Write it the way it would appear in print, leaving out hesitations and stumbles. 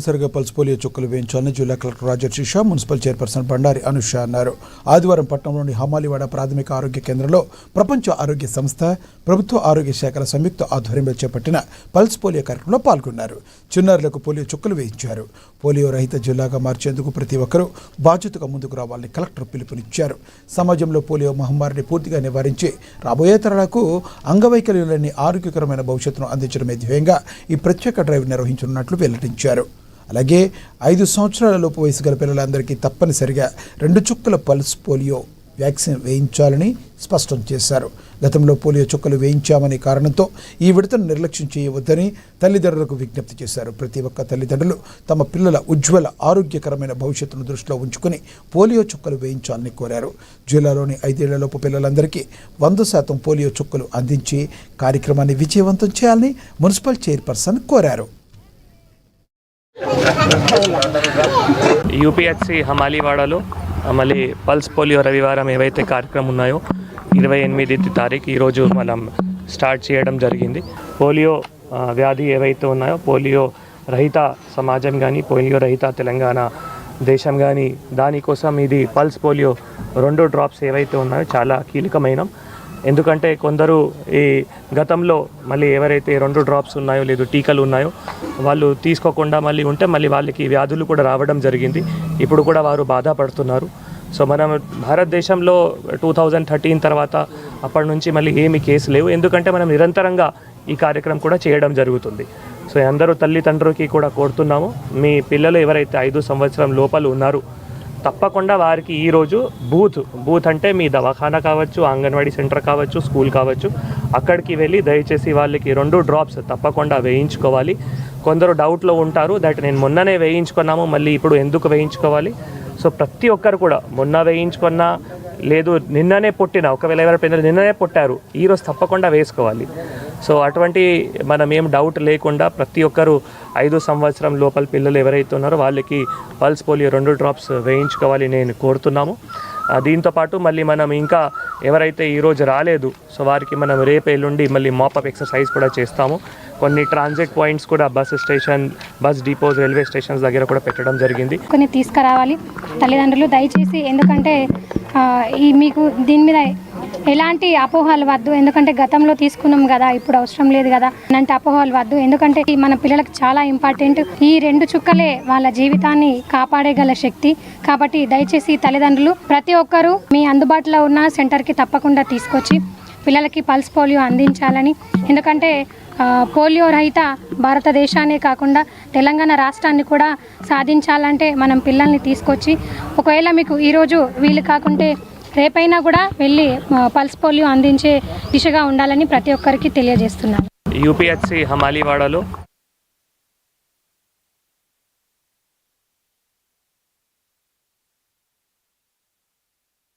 సరిగా pulse polio చుక్కలు వేయించాలని జిల్లా collector Rajarshi Shah, municipal chairperson Bandari Anusha అన్నారు. ఆదివారం పట్టణంలోని హమాలివాడ ప్రాథమిక ఆరోగ్య కేంద్రంలో ప్రపంచ ఆరోగ్య సంస్థ, ప్రభుత్వ ఆరోగ్య శాఖల సంయుక్త ఆధ్వర్యంలో చేపట్టిన పల్స్ పోలియో కార్యక్రమంలో పాల్గొన్నారు. చిన్నారులకు పోలియో చుక్కలు వేయించారు. పోలియో రహిత జిల్లాగా మార్చేందుకు ప్రతి ఒక్కరూ బాధ్యతగా ముందుకు రావాలని కలెక్టర్ పిలుపునిచ్చారు. సమాజంలో పోలియో మహమ్మారిని పూర్తిగా నివారించి రాబోయే తరాలకు అంగవైకల్యం లేని ఆరోగ్యకరమైన భవిష్యత్తును అందించడమే ధ్యేయంగా ఈ ప్రత్యేక డ్రైవ్ నిర్వహించనున్నట్లు వెల్లడించారు. అలాగే 5 సంవత్సరాల లోపు వయసు గల పిల్లలందరికీ తప్పనిసరిగా 2 చుక్కల పల్స్ పోలియో వ్యాక్సిన్ వేయించాలని స్పష్టం చేశారు. గతంలో పోలియో చుక్కలు వేయించామనే కారణంతో ఈ విడతను నిర్లక్ష్యం చేయవద్దని తల్లిదండ్రులకు విజ్ఞప్తి చేశారు. ప్రతి ఒక్క తల్లిదండ్రులు తమ పిల్లల ఉజ్వల ఆరోగ్యకరమైన భవిష్యత్తును దృష్టిలో ఉంచుకుని పోలియో చుక్కలు వేయించాలని కోరారు. జిల్లాలోని 5 ఏళ్లలోపు పిల్లలందరికీ 100% పోలియో చుక్కలు అందించి కార్యక్రమాన్ని విజయవంతం చేయాలని మున్సిపల్ చైర్పర్సన్ కోరారు. యూపీహెచ్సి హమాలివాడలో మళ్ళీ పల్స్ పోలియో రవివారం ఏవైతే కార్యక్రమం ఉన్నాయో 28 తారీఖు ఈరోజు మనం స్టార్ట్ చేయడం జరిగింది. పోలియో వ్యాధి ఏవైతే ఉన్నాయో పోలియో రహిత సమాజం కానీ పోలియో రహిత తెలంగాణ దేశం కానీ దానికోసం ఇది పల్స్ పోలియో 2 డ్రాప్స్ ఏవైతే ఉన్నాయో చాలా కీలకమైన. ఎందుకంటే కొందరు ఈ గతంలో మళ్ళీ ఎవరైతే 2 డ్రాప్స్ ఉన్నాయో లేదు టీకాలు ఉన్నాయో వాళ్ళు తీసుకోకుండా మళ్ళీ ఉంటే మళ్ళీ వాళ్ళకి వ్యాధులు కూడా రావడం జరిగింది. ఇప్పుడు కూడా వారు బాధపడుతున్నారు. సో మనం భారతదేశంలో 2013 తర్వాత అప్పటి నుంచి మళ్ళీ ఏమి కేసు లేవు. ఎందుకంటే మనం నిరంతరంగా ఈ కార్యక్రమం కూడా చేయడం జరుగుతుంది. సో అందరూ తల్లిదండ్రులకి కూడా కోరుతున్నాము, మీ పిల్లలు ఎవరైతే 5 సంవత్సరం లోపల ఉన్నారు తప్పకుండా వారికి ఈరోజు బూత్ అంటే మీ దవాఖానా కావచ్చు, అంగన్వాడీ సెంటర్ కావచ్చు, స్కూల్ కావచ్చు, అక్కడికి వెళ్ళి దయచేసి వాళ్ళకి 2 డ్రాప్స్ తప్పకుండా వేయించుకోవాలి. కొందరు డౌట్లో ఉంటారు దట్ నేను మొన్ననే వేయించుకున్నాము మళ్ళీ ఇప్పుడు ఎందుకు వేయించుకోవాలి. సో ప్రతి ఒక్కరు కూడా మొన్న వేయించుకున్నా లేదు నిన్ననే పుట్టిన ఒకవేళ ఎవరి పిల్లలు నిన్ననే పుట్టారు ఈరోజు తప్పకుండా వేసుకోవాలి. సో అటువంటి మనం ఏం డౌట్ లేకుండా ప్రతి ఒక్కరు 5 సంవత్సరం లోపల పిల్లలు ఎవరైతే ఉన్నారో వాళ్ళకి పల్స్ పోలియో 2 డ్రాప్స్ వేయించుకోవాలి నేను కోరుతున్నాము. దీంతోపాటు మళ్ళీ మనం ఇంకా ఎవరైతే ఈరోజు రాలేదు సో వారికి మనం రేపు ఎల్లుండి మళ్ళీ మాపప్ ఎక్సర్సైజ్ కూడా చేస్తాము. కొన్ని ట్రాన్సిట్ పాయింట్స్ కూడా bus station, bus depots, railway stations దగ్గర కూడా పెట్టడం జరిగింది. కొన్ని తీసుకురావాలి తల్లిదండ్రులు దయచేసి. ఎందుకంటే మీకు దీని మీద ఎలాంటి అపోహలు వద్దు. ఎందుకంటే గతంలో తీసుకున్నాం కదా ఇప్పుడు అవసరం లేదు కదా అంటే అపోహలు వద్దు. ఎందుకంటే మన పిల్లలకు చాలా ఇంపార్టెంట్. ఈ 2 చుక్కలే వాళ్ళ జీవితాన్ని కాపాడగల శక్తి. కాబట్టి దయచేసి తల్లిదండ్రులు ప్రతి ఒక్కరూ మీ అందుబాటులో ఉన్న సెంటర్కి తప్పకుండా తీసుకొచ్చి పిల్లలకి పల్స్ పోలియో అందించాలని. ఎందుకంటే పోలియో రహిత భారతదేశాన్ని కాకుండా తెలంగాణ రాష్ట్రాన్ని కూడా సాధించాలంటే మనం పిల్లల్ని తీసుకొచ్చి ఒకవేళ మీకు ఈరోజు వీలు కాకుంటే రేపైనా కూడా వెళ్ళి పల్స్ పోలియో అందించే దిశగా ఉండాలని ప్రతి ఒక్కరికి తెలియజేస్తున్నాను. యూపీహెచ్సి హమాలివాడలో